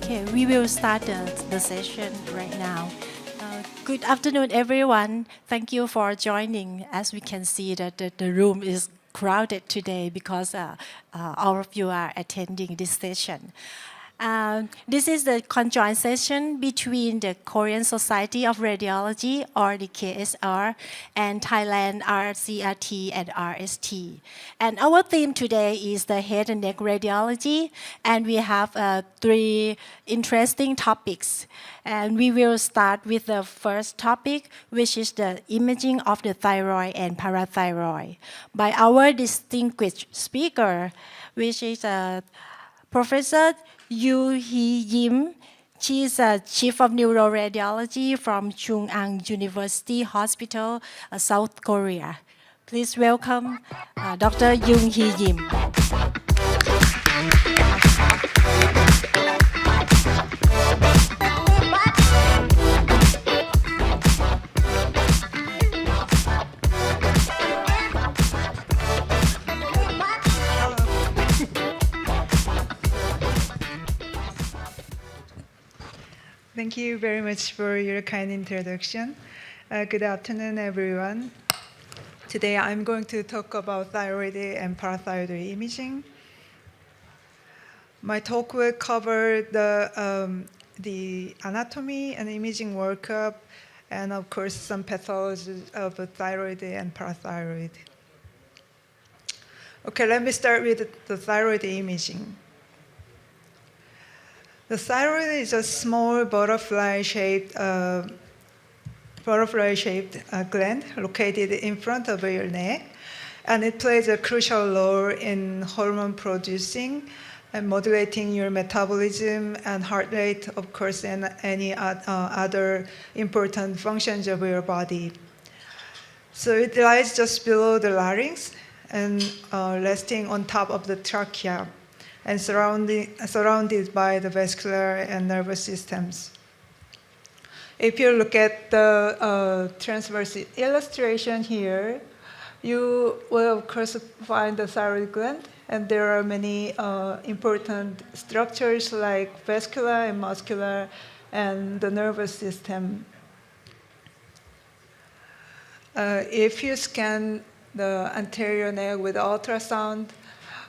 Okay, we will start the session right now. Good afternoon, everyone. Thank you for joining. As we can see that the room is crowded today because all of you are attending this session. This is the conjoint session between the Korean Society of Radiology, or the KSR, and Thailand RCRT and RST. And our theme today is the head and neck radiology, and we have three interesting topics. And we will start with the first topic, which is the imaging of the thyroid and parathyroid, by our distinguished speaker, which is Professor Yoo Hee Yim. She is a Chief of Neuroradiology from Chung-Ang University Hospital, South Korea. Please welcome Dr. Yoo Hee Yim. Thank you very much for your kind introduction. Good afternoon, everyone. Today I'm going to talk about thyroid and parathyroid imaging. My talk will cover the anatomy and imaging workup, and of course some pathology of thyroid and parathyroid. Okay, let me start with the thyroid imaging. The thyroid is a small butterfly-shaped gland located in front of your neck, and it plays a crucial role in hormone producing and modulating your metabolism and heart rate, of course, and any other important functions of your body. So it lies just below the larynx and resting on top of the trachea, and surrounded by the vascular and nervous systems. If you look at the transverse illustration here, you will of course find the thyroid gland, and there are many important structures like vascular and muscular and the nervous system. If you scan the anterior neck with ultrasound,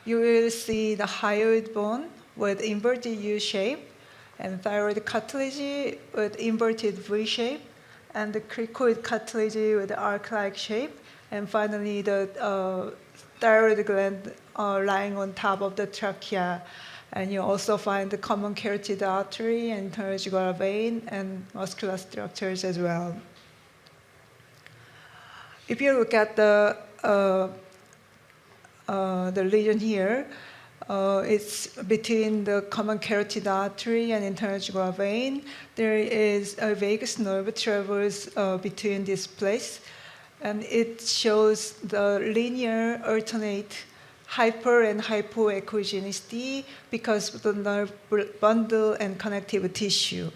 you will see the hyoid bone with inverted U shape, and thyroid cartilage with inverted V shape, and the cricoid cartilage with arc-like shape, and finally the thyroid gland lying on top of the trachea. And you also find the common carotid artery and internal jugular vein and muscular structures as well. If you look at the region here, it's between the common carotid artery and internal jugular vein. There is a vagus nerve travels between this place, and it shows the linear alternate hyper and hypoechogenicity because of the nerve bundle and connective tissue.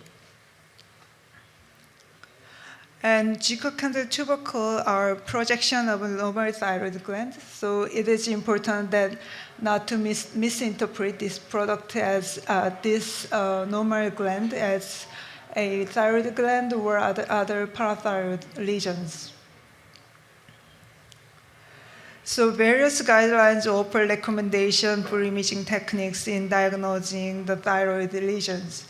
And Jico-Kendall tubercle are projection of a normal thyroid gland, so it is important that not to misinterpret this product as this normal gland as a thyroid gland or other parathyroid lesions. So various guidelines offer recommendations for imaging techniques in diagnosing the thyroid lesions.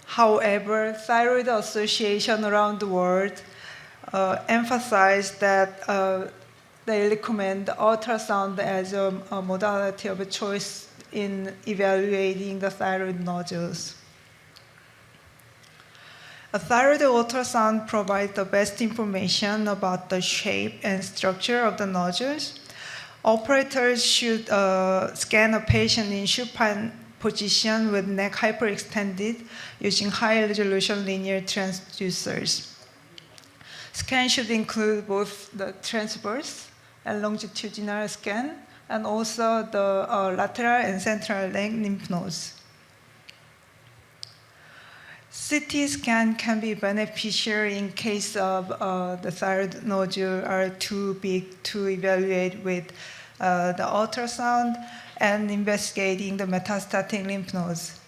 However, Thyroid Association around the world emphasize that they recommend ultrasound as a modality of choice in evaluating the thyroid nodules. A thyroid ultrasound provides the best information about the shape and structure of the nodules. Operators should scan a patient in supine position with neck hyperextended using high-resolution linear transducers. Scan should include both the transverse and longitudinal scan, and also the lateral and central lymph nodes. CT scan can be beneficial in case of the thyroid nodule are too big to evaluate with the ultrasound and investigating the metastatic lymph nodes.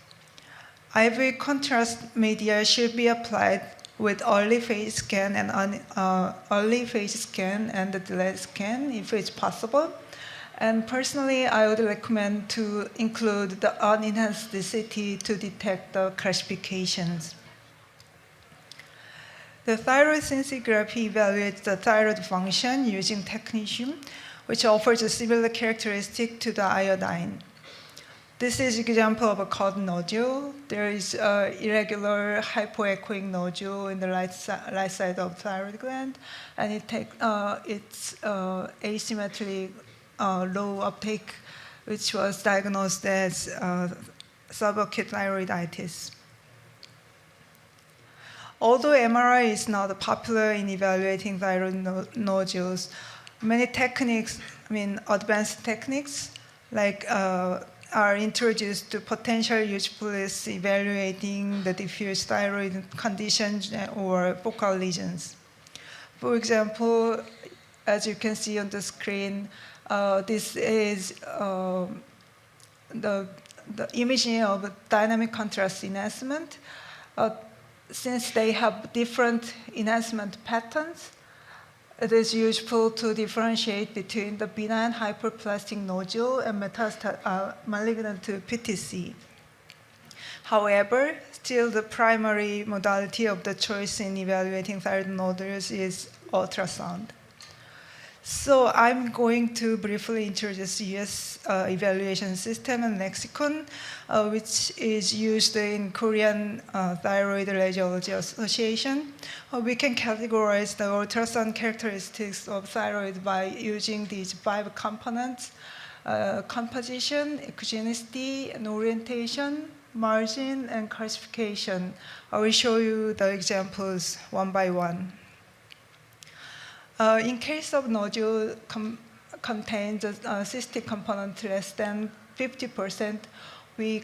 IV contrast media should be applied with early phase scan and the delayed scan if it's possible. And personally, I would recommend to include the unenhanced CT to detect the calcifications. The thyroid scintigraphy evaluates the thyroid function using technetium, which offers a similar characteristic to the iodine. This is an example of a cod nodule. There is an irregular hypoechoic nodule in the right side of the thyroid gland, and it's asymmetric low uptake, which was diagnosed as subacute thyroiditis. Although MRI is not popular in evaluating thyroid nodules, many techniques, advanced techniques, are introduced to potential usefulness evaluating the diffuse thyroid conditions or focal lesions. For example, as you can see on the screen, this is the imaging of dynamic contrast enhancement. Since they have different enhancement patterns, it is useful to differentiate between the benign hyperplastic nodule and malignant PTC. However, still the primary modality of the choice in evaluating thyroid nodules is ultrasound. So I'm going to briefly introduce US evaluation system and lexicon, which is used in Korean Thyroid Radiology Association. We can categorize the ultrasound characteristics of thyroid by using these 5 components: composition, echogenicity, and orientation, margin, and calcification. I will show you the examples one by one. In case of nodule contains a cystic component less than 50%, we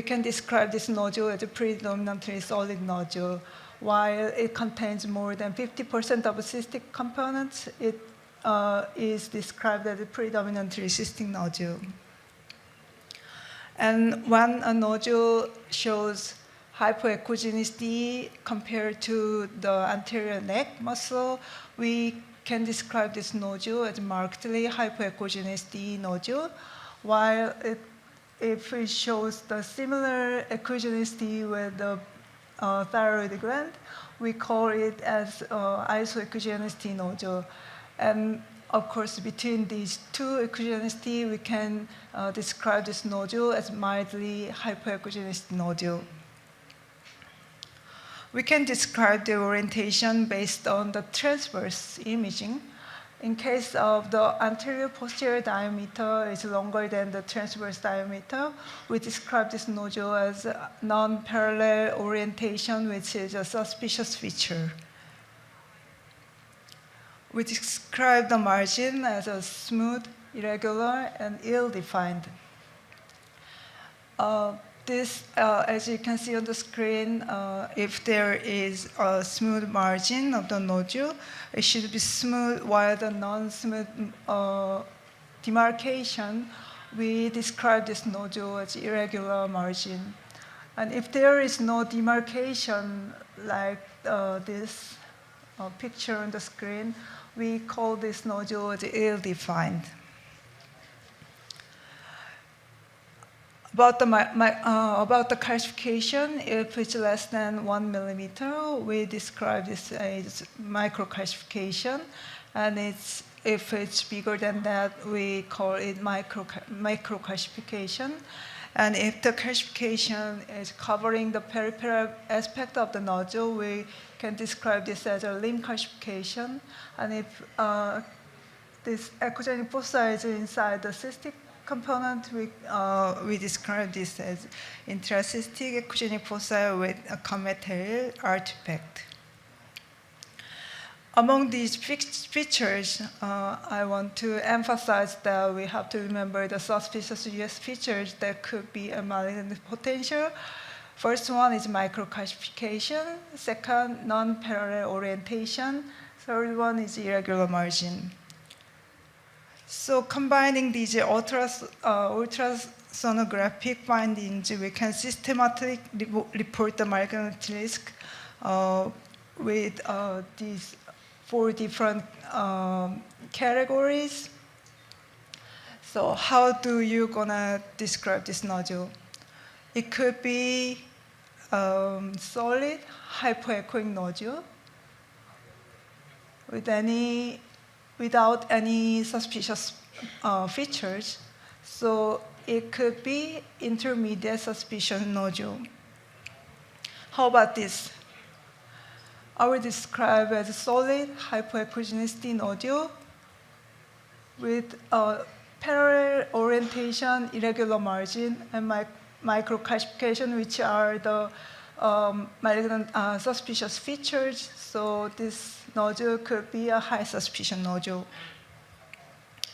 can describe this nodule as a predominantly solid nodule. While it contains more than 50% of cystic components, it is described as a predominantly cystic nodule. And when a nodule shows hypoechogenicity compared to the anterior neck muscle, we can describe this nodule as markedly hypoechogenicity nodule, while if it shows the similar echogenicity with the thyroid gland, we call it as isoechogenicity nodule. And of course, between these two echogenicity, we can describe this nodule as mildly hypoechogenicity nodule. We can describe the orientation based on the transverse imaging. In case of the anterior-posterior diameter is longer than the transverse diameter, we describe this nodule as non-parallel orientation, which is a suspicious feature. We describe the margin as a smooth, irregular, and ill-defined. As you can see on the screen, if there is a smooth margin of the nodule, it should be smooth, while the non-smooth demarcation, we describe this nodule as irregular margin. And if there is no demarcation like this picture on the screen, we call this nodule as ill-defined. About the calcification, if it's less than 1 millimeter, we describe this as microcalcification, and if it's bigger than that, we call it macrocalcification. And if the calcification is covering the peripheral aspect of the nodule, we can describe this as a limb calcification. And if this echogenic foci is inside the cystic component, we describe this as intracystic echogenic foci with a cometerial artifact. Among these features, I want to emphasize that we have to remember the suspicious US features that could be a malignant potential. First one is microcalcification. Second, non-parallel orientation. Third one is irregular margin. So combining these ultrasound sonographic findings, we can systematically report the malignant risk with these 4 different categories. So how do you gonna describe this nodule? It could be solid hypoechoic nodule without any suspicious features. So it could be intermediate suspicion nodule. How about this? I will describe as a solid hypoechogenicity nodule with parallel orientation, irregular margin, and microcalcification, which are the malignant suspicious features. So this nodule could be a high suspicion nodule.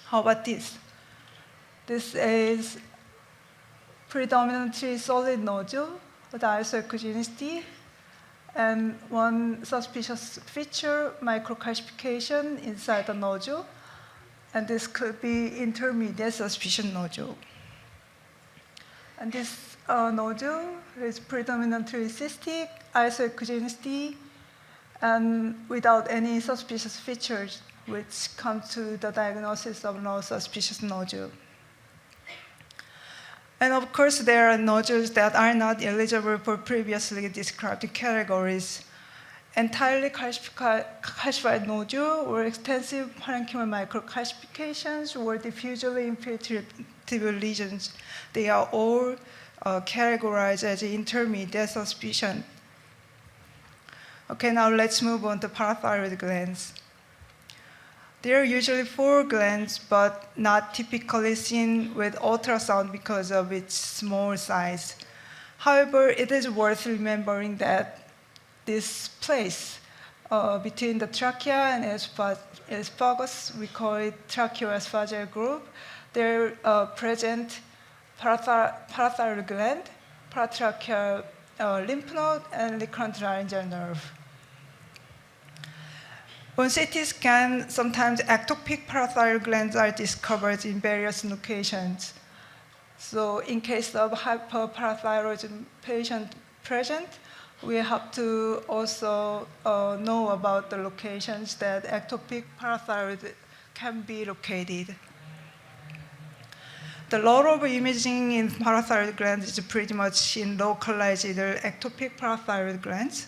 How about this? This is predominantly solid nodule with isoechogenicity, and one suspicious feature, microcalcification inside the nodule, and this could be intermediate suspicion nodule. And this nodule is predominantly cystic, isoechogenicity, and without any suspicious features, which come to the diagnosis of no suspicious nodule. And of course, there are nodules that are not eligible for previously described categories. Entirely calcified nodule or extensive parenchymal microcalcifications or diffusely infiltrative lesions. They are all categorized as intermediate suspicion. Okay, now let's move on to parathyroid glands. There are usually 4 glands, but not typically seen with ultrasound because of its small size. However, it is worth remembering that this place between the trachea and esophagus, we call it tracheoesophageal group, there present parathyroid gland, paratracheal lymph node, and recurrent laryngeal nerve. On CT scan, sometimes ectopic parathyroid glands are discovered in various locations. So in case of hyperparathyroidism patient present, we have to also know about the locations that ectopic parathyroid can be located. The role of imaging in parathyroid glands is pretty much in localized either ectopic parathyroid glands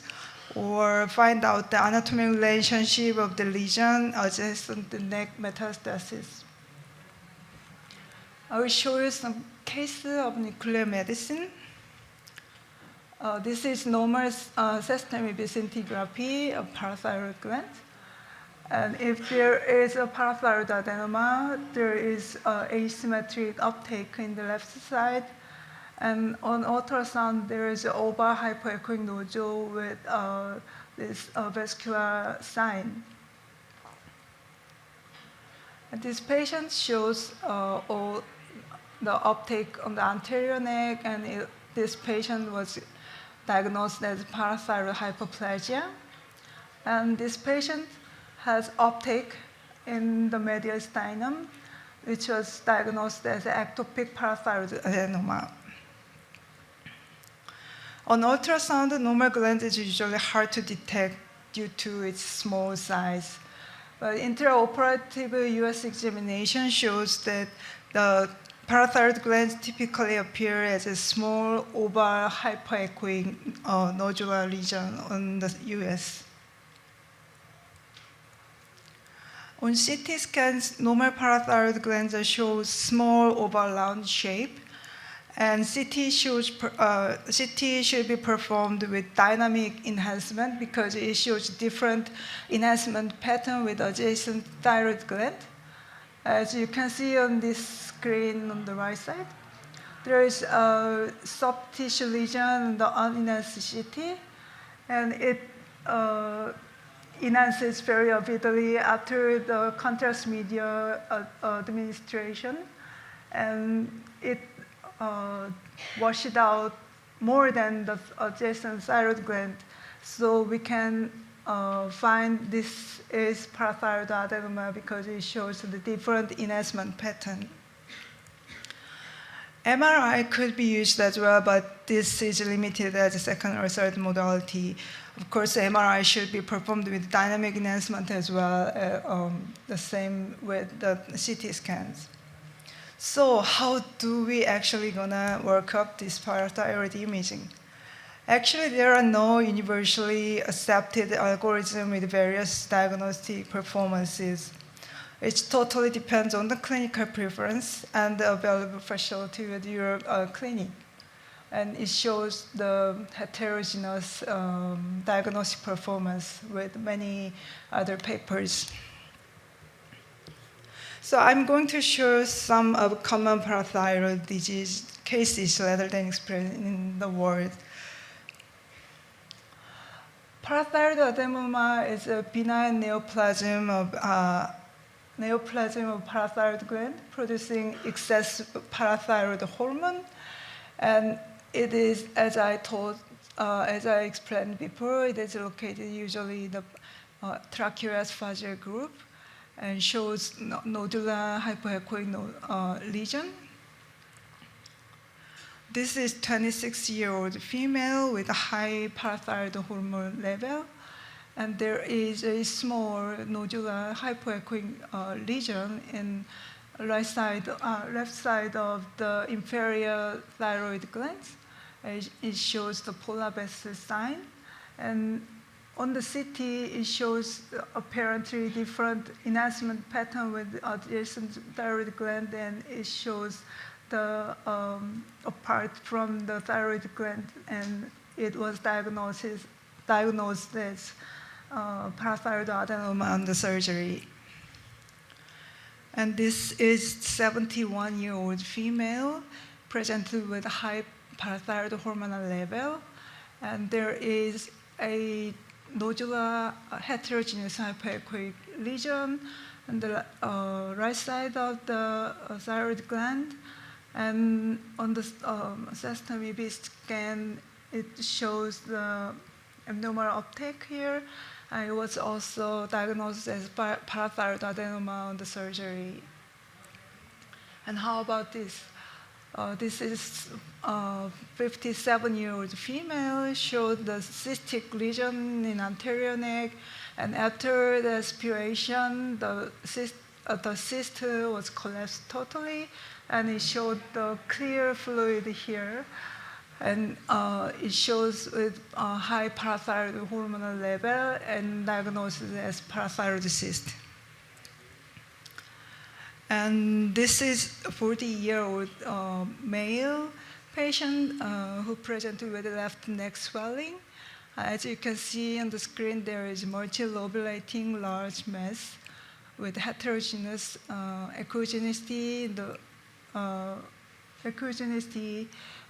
or find out the anatomic relationship of the lesion adjacent to neck metastasis. I will show you some cases of nuclear medicine. This is normal systemic scintigraphy of parathyroid glands. And if there is a parathyroid adenoma, there is asymmetric uptake in the left side. And on ultrasound, there is an oval hypoechoic nodule with this vascular sign. And this patient shows all the uptake on the anterior neck, and this patient was diagnosed as parathyroid hyperplasia. And this patient has uptake in the medial sternum, which was diagnosed as ectopic parathyroid adenoma. On ultrasound, normal gland is usually hard to detect due to its small size. But intraoperative US examination shows that the parathyroid glands typically appear as a small oval hypoechoic nodular lesion on the US. On CT scans, normal parathyroid glands show small oval round shape, and CT should be performed with dynamic enhancement because it shows different enhancement pattern with adjacent thyroid gland. As you can see on this screen on the right side, there is a soft tissue lesion on the unenhanced CT, and it enhances very rapidly after the contrast media administration, and it washes out more than the adjacent thyroid gland. So we can find this is parathyroid adenoma because it shows the different enhancement pattern. MRI could be used as well, but this is limited as a second or third modality. Of course, MRI should be performed with dynamic enhancement as well, the same with the CT scans. So how do we actually gonna work up this parathyroid imaging? Actually, there are no universally accepted algorithms with various diagnostic performances. It totally depends on the clinical preference and the available facility with your clinic. And it shows the heterogeneous diagnostic performance with many other papers. So I'm going to show some of common parathyroid disease cases rather than explain in the word. Parathyroid adenoma is a benign neoplasm of parathyroid gland producing excess parathyroid hormone, and it is, as I explained before, it is located usually in the tracheoesophageal group and shows nodular hypoechoic lesion. This is 26-year-old female with a high parathyroid hormone level, and there is a small nodular hypoechoic lesion in left side of the inferior thyroid glands. It shows the polar bear sign, and on the CT, it shows apparently different enhancement pattern with adjacent thyroid gland, and it shows the apart from the thyroid gland, and it was diagnosed as parathyroid adenoma under surgery. And this is 71-year-old female presented with high parathyroid hormonal level, and there is a nodular heterogeneous hypoechoic lesion on the right side of the thyroid gland. And on the cystoscopy scan, it shows the abnormal uptake here. And it was also diagnosed as parathyroid adenoma on the surgery. And how about this? This is a 57-year-old female, showed the cystic lesion in anterior neck, and after the aspiration, the cyst was collapsed totally, and it showed the clear fluid here, and it shows with a high parathyroid hormonal level and diagnosed as parathyroid cyst. And this is a 40-year-old male patient who presented with left neck swelling. As you can see on the screen, there is multilobulating large mass with heterogeneous echogenicity,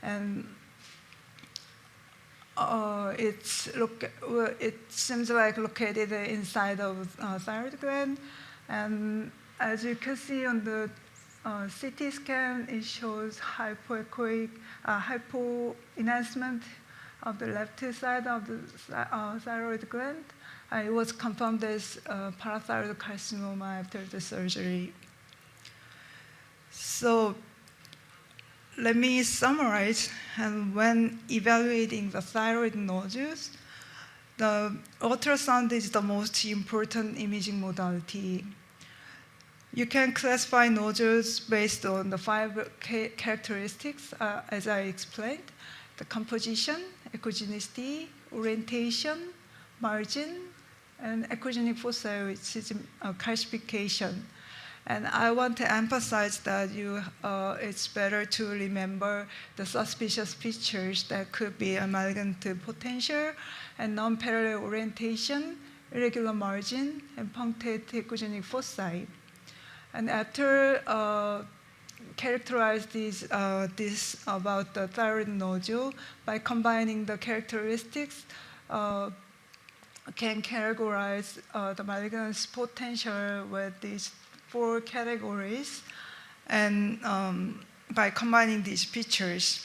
and it seems like located inside of thyroid gland. And as you can see on the CT scan, it shows hypoechoic hypo-enhancement of the left side of the thyroid gland. It was confirmed as parathyroid carcinoma after the surgery. So let me summarize. And when evaluating the thyroid nodules, the ultrasound is the most important imaging modality. You can classify nodules based on the 5 characteristics, as I explained: the composition, echogenicity, orientation, margin, and echogenic foci, which is calcification. And I want to emphasize that it's better to remember the suspicious features that could be amalgam potential and non-parallel orientation, irregular margin, and punctate echogenic foci. And after characterize this about the thyroid nodule by combining the characteristics, can categorize the malignancy potential with these 4 categories, and by combining these features.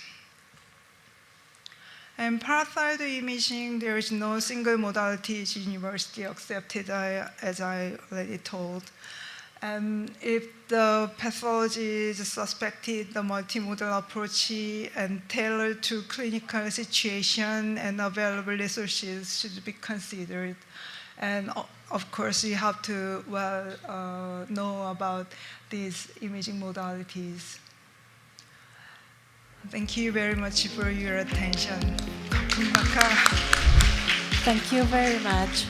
And parathyroid imaging, there is no single modality is universally accepted, as I already told. And if the pathology is suspected, the multimodal approach and tailored to clinical situation and available resources should be considered. And of course, you have to know about these imaging modalities. Thank you very much for your attention. Thank you very much.